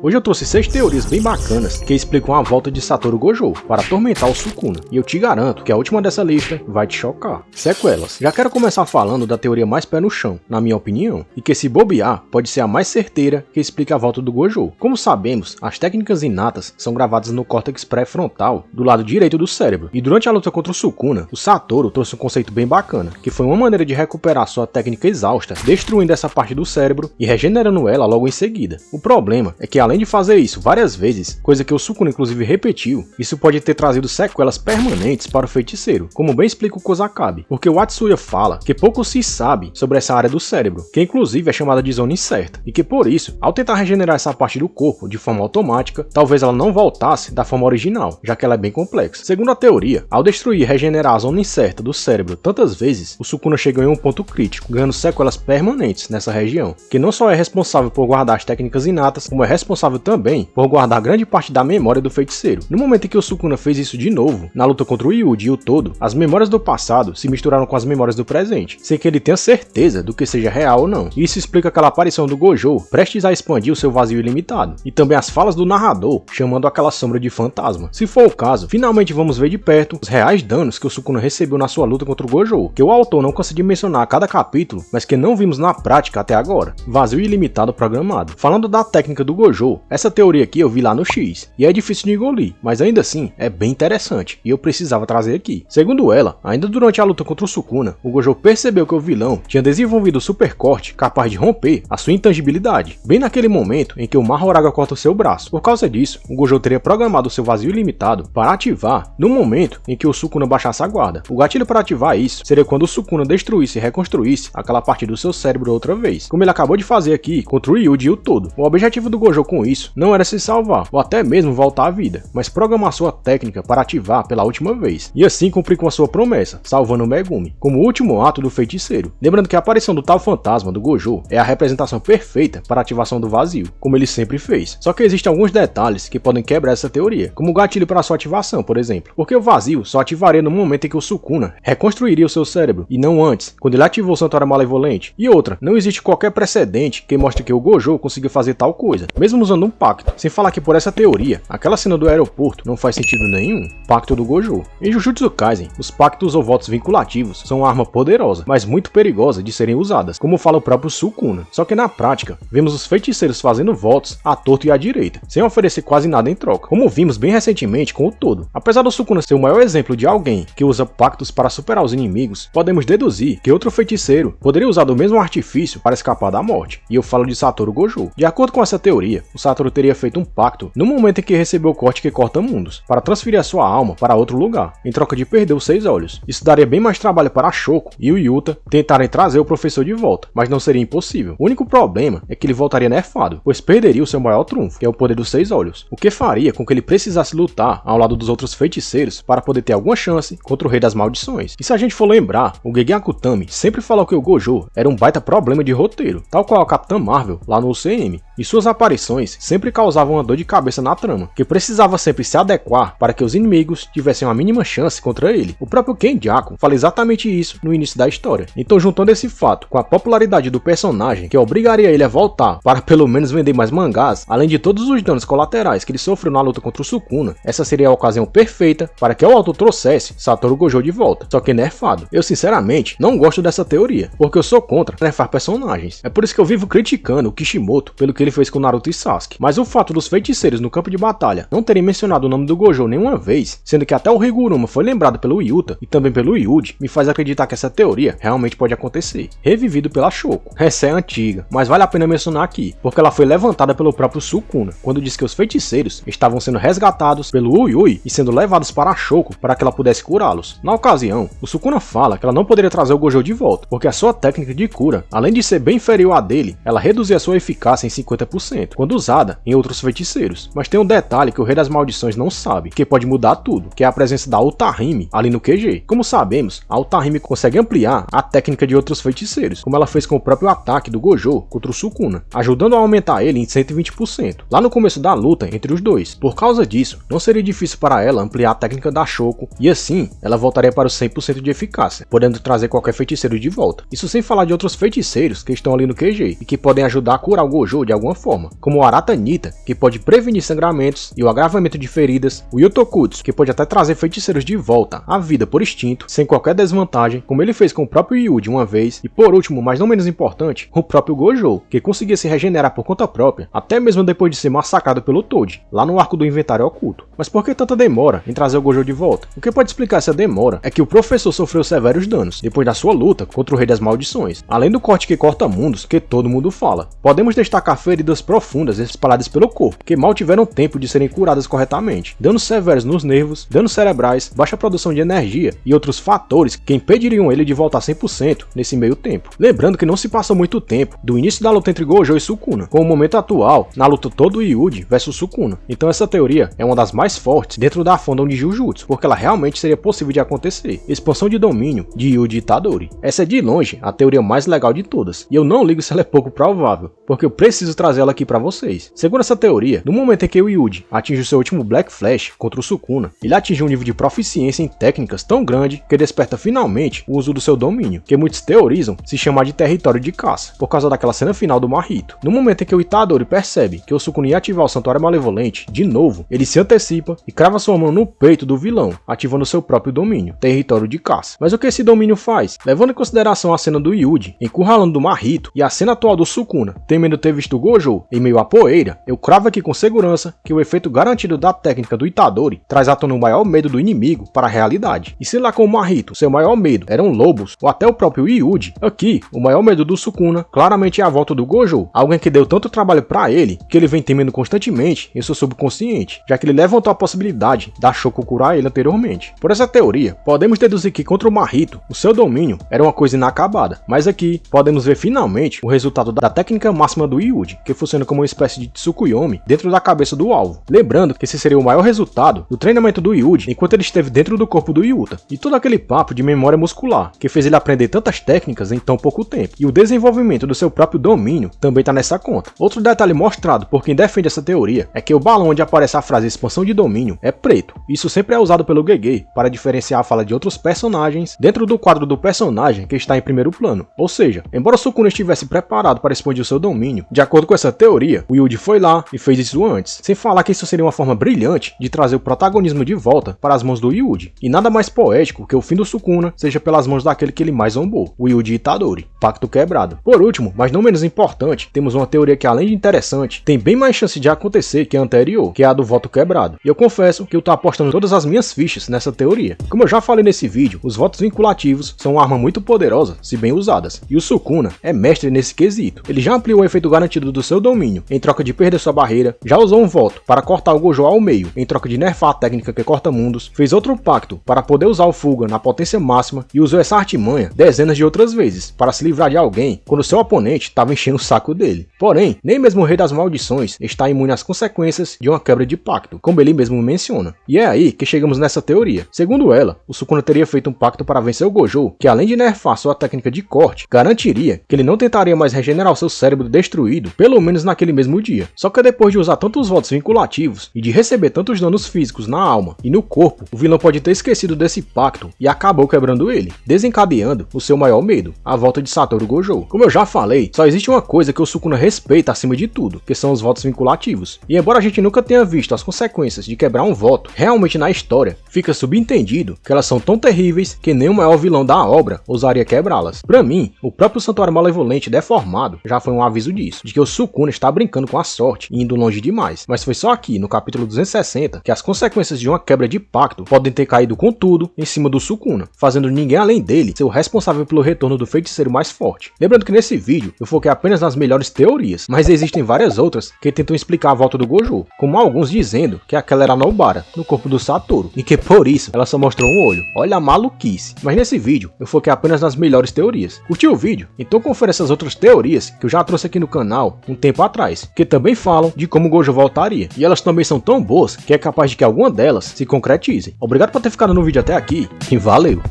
Hoje eu trouxe 6 teorias bem bacanas que explicam a volta de Satoru Gojo para atormentar o Sukuna, e eu te garanto que a última dessa lista vai te chocar. Sequelas. Já quero começar falando da teoria mais pé no chão, na minha opinião, e que se bobear, pode ser a mais certeira que explica a volta do Gojo. Como sabemos, as técnicas inatas são gravadas no córtex pré-frontal, do lado direito do cérebro, e durante a luta contra o Sukuna, o Satoru trouxe um conceito bem bacana, que foi uma maneira de recuperar sua técnica exausta, destruindo essa parte do cérebro e regenerando ela logo em seguida. O problema é que além de fazer isso várias vezes, coisa que o Sukuna inclusive repetiu, isso pode ter trazido sequelas permanentes para o feiticeiro, como bem explica o Kozakabe, porque o Atsuya fala que pouco se sabe sobre essa área do cérebro, que inclusive é chamada de zona incerta, e que por isso, ao tentar regenerar essa parte do corpo de forma automática, talvez ela não voltasse da forma original, já que ela é bem complexa. Segundo a teoria, ao destruir e regenerar a zona incerta do cérebro tantas vezes, o Sukuna chegou em um ponto crítico, ganhando sequelas permanentes nessa região, que não só é responsável por guardar as técnicas inatas, como é responsável também por guardar grande parte da memória do feiticeiro. No momento em que o Sukuna fez isso de novo, na luta contra o Yuji e o Todo, as memórias do passado se misturaram com as memórias do presente, sem que ele tenha certeza do que seja real ou não. E isso explica aquela aparição do Gojo, prestes a expandir o seu vazio ilimitado, e também as falas do narrador, chamando aquela sombra de fantasma. Se for o caso, finalmente vamos ver de perto os reais danos que o Sukuna recebeu na sua luta contra o Gojo, que o autor não conseguiu mencionar a cada capítulo, mas que não vimos na prática até agora. Vazio ilimitado programado. Falando da técnica do Gojo, essa teoria aqui eu vi lá no X, e é difícil de engolir, mas ainda assim é bem interessante, e eu precisava trazer aqui. Segundo ela, ainda durante a luta contra o Sukuna, o Gojo percebeu que o vilão tinha desenvolvido o super corte capaz de romper a sua intangibilidade, bem naquele momento em que o Mahoraga corta o seu braço. Por causa disso, o Gojo teria programado o seu vazio ilimitado para ativar no momento em que o Sukuna baixasse a guarda. O gatilho para ativar isso seria quando o Sukuna destruísse e reconstruísse aquela parte do seu cérebro outra vez, como ele acabou de fazer aqui contra o Yuji e o Todo. O objetivo do Gojo com isso não era se salvar, ou até mesmo voltar à vida, mas programar sua técnica para ativar pela última vez, e assim cumprir com a sua promessa, salvando o Megumi, como o último ato do feiticeiro. Lembrando que a aparição do tal fantasma do Gojo é a representação perfeita para a ativação do vazio, como ele sempre fez. Só que existem alguns detalhes que podem quebrar essa teoria, como o gatilho para sua ativação, por exemplo, porque o vazio só ativaria no momento em que o Sukuna reconstruiria o seu cérebro, e não antes, quando ele ativou o Santuário Malevolente. E outra, não existe qualquer precedente que mostre que o Gojo conseguiu fazer tal coisa, mesmo usando um pacto. Sem falar que por essa teoria, aquela cena do aeroporto não faz sentido nenhum. Pacto do Gojo. Em Jujutsu Kaisen, os pactos ou votos vinculativos são uma arma poderosa, mas muito perigosa de serem usadas, como fala o próprio Sukuna. Só que na prática, vemos os feiticeiros fazendo votos à torto e à direita, sem oferecer quase nada em troca, como vimos bem recentemente com o Todo. Apesar do Sukuna ser o maior exemplo de alguém que usa pactos para superar os inimigos, podemos deduzir que outro feiticeiro poderia usar do mesmo artifício para escapar da morte, e eu falo de Satoru Gojo. De acordo com essa teoria, o Satoru teria feito um pacto no momento em que recebeu o corte que corta mundos, para transferir a sua alma para outro lugar, em troca de perder os 6 olhos. Isso daria bem mais trabalho para a Shoko e o Yuta tentarem trazer o professor de volta, mas não seria impossível. O único problema é que ele voltaria nerfado, pois perderia o seu maior trunfo, que é o poder dos 6 olhos, o que faria com que ele precisasse lutar ao lado dos outros feiticeiros para poder ter alguma chance contra o Rei das Maldições. E se a gente for lembrar, o Gege Akutami sempre falou que o Gojo era um baita problema de roteiro, tal qual a Capitã Marvel lá no UCM, e suas aparições sempre causavam uma dor de cabeça na trama, que precisava sempre se adequar para que os inimigos tivessem uma mínima chance contra ele. O próprio Kenjaku fala exatamente isso no início da história. Então, juntando esse fato com a popularidade do personagem, que obrigaria ele a voltar para pelo menos vender mais mangás, além de todos os danos colaterais que ele sofreu na luta contra o Sukuna, essa seria a ocasião perfeita para que o autor trouxesse Satoru Gojo de volta, só que nerfado. Eu sinceramente não gosto dessa teoria, porque eu sou contra nerfar personagens. É por isso que eu vivo criticando o Kishimoto pelo que ele fez com Naruto e Sasuke. Mas o fato dos feiticeiros no campo de batalha não terem mencionado o nome do Gojo nenhuma vez, sendo que até o Higuruma foi lembrado pelo Yuta e também pelo Yuji, me faz acreditar que essa teoria realmente pode acontecer. Revivido pela Shoko. Essa é antiga, mas vale a pena mencionar aqui, porque ela foi levantada pelo próprio Sukuna, quando disse que os feiticeiros estavam sendo resgatados pelo Uyui e sendo levados para a Shoko para que ela pudesse curá-los. Na ocasião, o Sukuna fala que ela não poderia trazer o Gojo de volta, porque a sua técnica de cura, além de ser bem inferior à dele, ela reduzia a sua eficácia em 50%, quando usada em outros feiticeiros. Mas tem um detalhe que o Rei das Maldições não sabe, que pode mudar tudo, que é a presença da Utahime ali no QG. Como sabemos, a Utahime consegue ampliar a técnica de outros feiticeiros, como ela fez com o próprio ataque do Gojo contra o Sukuna, ajudando a aumentar ele em 120%, lá no começo da luta entre os dois. Por causa disso, não seria difícil para ela ampliar a técnica da Shoko, e assim, ela voltaria para os 100% de eficácia, podendo trazer qualquer feiticeiro de volta. Isso sem falar de outros feiticeiros que estão ali no QG, e que podem ajudar a curar o Gojo de alguma forma, como o Arata Nita, que pode prevenir sangramentos e o agravamento de feridas, o Yotokutsu, que pode até trazer feiticeiros de volta à vida por instinto, sem qualquer desvantagem, como ele fez com o próprio Yuji uma vez, e por último, mas não menos importante, o próprio Gojo, que conseguia se regenerar por conta própria, até mesmo depois de ser massacrado pelo Toji, lá no arco do inventário oculto. Mas por que tanta demora em trazer o Gojo de volta? O que pode explicar essa demora é que o professor sofreu severos danos depois da sua luta contra o Rei das Maldições, além do corte que corta mundos que todo mundo fala. Podemos destacar feridas profundas espalhadas pelo corpo, que mal tiveram tempo de serem curadas corretamente, danos severos nos nervos, danos cerebrais, baixa produção de energia e outros fatores que impediriam ele de voltar 100% nesse meio tempo. Lembrando que não se passou muito tempo do início da luta entre Gojo e Sukuna, com o momento atual na luta todo Yuji versus Sukuna. Então essa teoria é uma das mais fortes dentro da fandom de Jujutsu, porque ela realmente seria possível de acontecer. Expansão de domínio de Yuji Itadori. Essa é de longe a teoria mais legal de todas, e eu não ligo se ela é pouco provável, porque eu preciso trazer ela aqui pra vocês. Segundo essa teoria, no momento em que o Yuji atinge o seu último Black Flash contra o Sukuna, ele atinge um nível de proficiência em técnicas tão grande que desperta finalmente o uso do seu domínio, que muitos teorizam se chamar de território de caça, por causa daquela cena final do Mahito. No momento em que o Itadori percebe que o Sukuna ia ativar o Santuário Malevolente, de novo, ele se antecipa e crava sua mão no peito do vilão, ativando seu próprio domínio, território de caça. Mas o que esse domínio faz? Levando em consideração a cena do Yuji encurralando do Mahito e a cena atual do Sukuna, temendo ter visto o Gojo em meio à poeira, eu cravo aqui com segurança que o efeito garantido da técnica do Itadori traz à tona o maior medo do inimigo para a realidade. E se lá com o Mahito, seu maior medo eram lobos, ou até o próprio Yuji, aqui, o maior medo do Sukuna claramente é a volta do Gojo, alguém que deu tanto trabalho para ele, que ele vem temendo constantemente em seu subconsciente, já que ele levantou a possibilidade da Shoko curar ele anteriormente. Por essa teoria, podemos deduzir que contra o Mahito, o seu domínio era uma coisa inacabada, mas aqui podemos ver finalmente o resultado da técnica máxima do Yuji, que funciona como uma espécie de Tsukuyomi dentro da cabeça do alvo. Lembrando que esse seria o maior resultado do treinamento do Yuji enquanto ele esteve dentro do corpo do Yuta, e todo aquele papo de memória muscular, que fez ele aprender tantas técnicas em tão pouco tempo, e o desenvolvimento do seu próprio domínio também está nessa conta. Outro detalhe mostrado por quem defende essa teoria é que o balão onde aparece a frase expansão de domínio é preto. Isso sempre é usado pelo Gege para diferenciar a fala de outros personagens dentro do quadro do personagem que está em primeiro plano. Ou seja, embora Sukuna estivesse preparado para expandir o seu domínio, de acordo com essa teoria, o Yuji foi lá e fez isso antes. Sem falar que isso seria uma forma brilhante de trazer o protagonismo de volta para as mãos do Yuji. E nada mais poético que o fim do Sukuna seja pelas mãos daquele que ele mais zombou, o Yuji Itadori. Pacto quebrado. Por último, mas não menos importante, temos uma teoria que além de interessante, tem bem mais chance de acontecer que a anterior, que é a do voto quebrado. E eu confesso que eu tô apostando todas as minhas fichas nessa teoria. Como eu já falei nesse vídeo, os votos vinculativos são uma arma muito poderosa, se bem usadas, e o Sukuna é mestre nesse quesito. Ele já ampliou o efeito garantido do seu domínio, em troca de perder sua barreira, já usou um voto para cortar o Gojo ao meio, em troca de nerfar a técnica que corta mundos, fez outro pacto para poder usar o Fuga na potência máxima e usou essa artimanha dezenas de outras vezes, para se livrar de alguém quando seu oponente estava enchendo o saco dele. Porém, nem mesmo o Rei das Maldições está imune às consequências de uma quebra de pacto, como ele mesmo menciona. E é aí que chegamos nessa teoria. Segundo ela, o Sukuna teria feito um pacto para vencer o Gojo, que além de nerfar sua técnica de corte, garantiria que ele não tentaria mais regenerar o seu cérebro destruído, pelo menos naquele mesmo dia. Só que depois de usar tantos votos vinculativos e de receber tantos danos físicos na alma e no corpo, o vilão pode ter esquecido desse pacto e acabou quebrando ele, desencadeando o seu maior medo, a volta de Satoru Gojo. Como eu já falei, só existe uma coisa que o Sukuna respeita acima de tudo, que são os votos vinculativos. E embora a gente nunca tenha visto as consequências de quebrar um voto realmente na história, fica subentendido que elas são tão terríveis que nem o maior vilão da obra ousaria quebrá-las. Pra mim, o próprio Santuário Malevolente deformado já foi um aviso disso, de que o Sukuna está brincando com a sorte e indo longe demais. Mas foi só aqui, no capítulo 260, que as consequências de uma quebra de pacto podem ter caído com tudo em cima do Sukuna, fazendo ninguém além dele ser o responsável pelo retorno do feiticeiro mais forte. Lembrando que nesse vídeo eu foquei apenas nas melhores teorias, mas existem várias outras que tentam explicar a volta do Gojo, como alguns dizendo que aquela era a Nobara, no corpo do Satoru, e que por isso ela só mostrou um olho. Olha a maluquice. Mas nesse vídeo eu foquei apenas nas melhores teorias. Curtiu o vídeo? Então confere essas outras teorias que eu já trouxe aqui no canal um tempo atrás, que também falam de como o Gojo voltaria, e elas também são tão boas que é capaz de que alguma delas se concretizem. Obrigado por ter ficado no vídeo até aqui, e valeu!